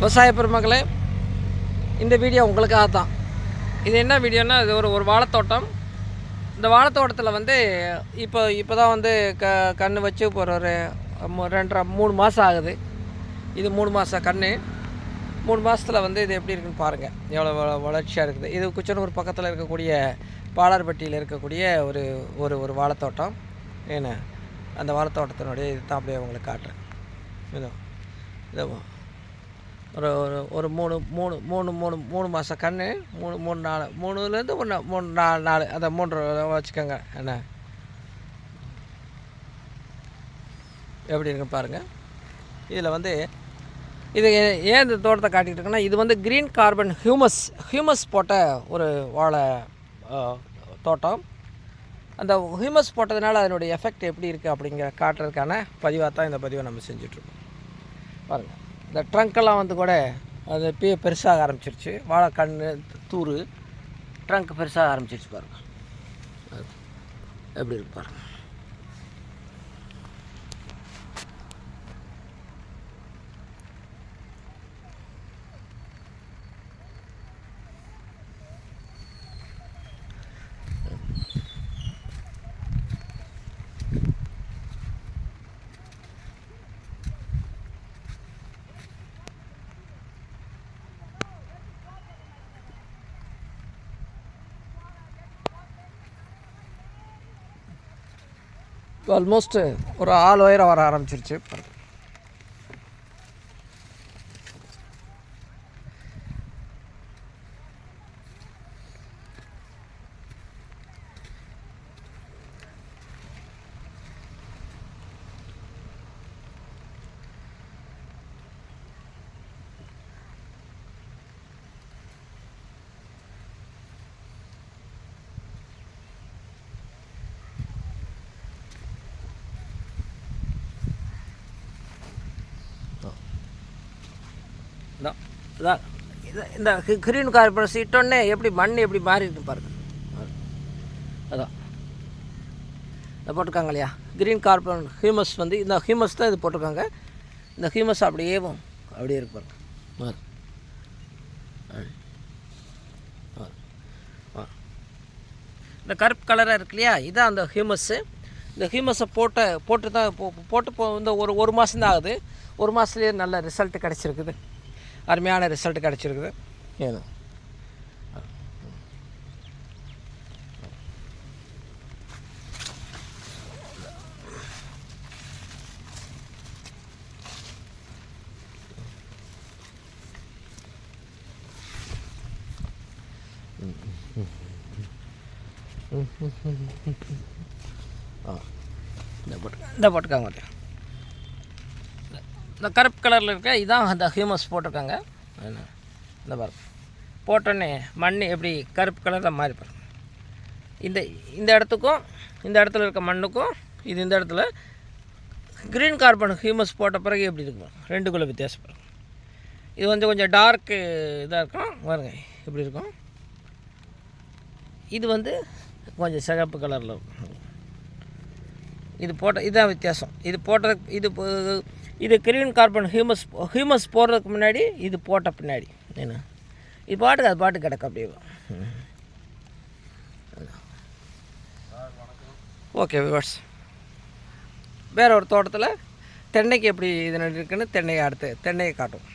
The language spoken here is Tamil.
விவசாய பெருமக்களே, இந்த வீடியோ உங்களுக்காக தான். இது என்ன வீடியோன்னா, இது ஒரு வாழைத்தோட்டம். இந்த வாழைத்தோட்டத்தில் வந்து இப்போ தான் வந்து கன்று வச்சு இப்போ ஒரு 3 மாதம் ஆகுது. இது 3 மாதம் கன்று. 3 மாதத்தில் வந்து இது எப்படி இருக்குன்னு பாருங்கள், எவ்வளோ வளர்ச்சியாக இருக்குது. இது குச்சனூர் பக்கத்தில் இருக்கக்கூடிய பாலார்பட்டியில் இருக்கக்கூடிய ஒரு வாழைத்தோட்டம். ஏன்னா அந்த வாழைத்தோட்டத்தினுடைய இது தான் அப்படியே உங்களுக்கு காட்டுறேன். இதோ ஒரு 3 மாதம் கன்று, 3லேருந்து 4 அதை 3 வச்சுக்கோங்க. என்ன எப்படி இருக்குன்னு பாருங்கள். இதில் வந்து இது ஏன் இந்த தோட்டத்தை காட்டிகிட்டு இருக்குன்னா, இது வந்து க்ரீன் கார்பன் ஹியூமஸ் போட்ட ஒரு வாழை தோட்டம். அந்த ஹியூமஸ் போட்டதுனால அதனுடைய எஃபெக்ட் எப்படி இருக்குது அப்படிங்கிற காட்டுறதுக்கான பதிவாக தான் இந்த பதிவை நம்ம செஞ்சிட்ருக்கோம். பாருங்கள், இந்த ட்ரங்க்கெல்லாம் வந்து கூட அது பெருசாக ஆரம்பிச்சிருச்சு. வாழைக்கன்று தூர் ட்ரங்க் பெருசாக ஆரம்பிச்சிருச்சு. பாருங்கள் எப்படி இருக்கு பாருங்கள். ஆல்மோஸ்ட் ஒரு 6 உயரம் வர ஆரம்பிச்சிருச்சு. இந்த க்ரீன் கார்பன் சீட்டோன்னே எப்படி மண் எப்படி மாறிட்டு பாருங்கள். அதான் இதை போட்டிருக்காங்க இல்லையா, க்ரீன் கார்பன் ஹியூமஸ் வந்து இந்த ஹியூமஸ் தான் இது போட்டிருக்காங்க. இந்த ஹியூமஸ் அப்படியே இருக்கு பாருங்க. இந்த கருப்பு கலராக இருக்கு இல்லையா, இதுதான் அந்த ஹியூமஸ்ஸு. இந்த ஹியூமஸை போட்டு தான் இந்த ஒரு மாதம் தான் ஆகுது. ஒரு மாதத்துலேயே நல்ல ரிசல்ட்டு கிடச்சிருக்குது. அருமையான ரிசல்ட் கிடச்சிருக்குது. ஏன்னா இந்த போட்டுக்காங்க. இந்த கருப்பு கலரில் இருக்க இதான் அந்த ஹியூமஸ் போட்டிருக்காங்க. இந்த பாருங்க, போட்டோன்னே மண் எப்படி கருப்பு கலரில் மாறி பாருங்க. இந்த இடத்துக்கும் இந்த இடத்துல இருக்க மண்ணுக்கும் இந்த இடத்துல க்ரீன் கார்பன் ஹியூமஸ் போட்ட பிறகு எப்படி இருக்கும், ரெண்டுக்குள்ளே வித்தியாசம் பாருங்க. இது வந்து கொஞ்சம் டார்க்கு இதாக இருக்கும் பாருங்க, இப்படி இருக்கும். இது வந்து கொஞ்சம் சிகப்பு கலரில் இருக்கும். இது இதுதான் வித்தியாசம். இது க்ரீன் கார்பன் ஹியூமஸ் போடுறதுக்கு முன்னாடி, இது போட்ட பின்னாடி. என்ன இது பாட்டு கிடக்கு அப்படியே. ஓகே வியூவர்ஸ், வேறு ஒரு தோட்டத்தில் தென்னைக்கு எப்படி இது இருக்குன்னு தென்னையை காட்டும்.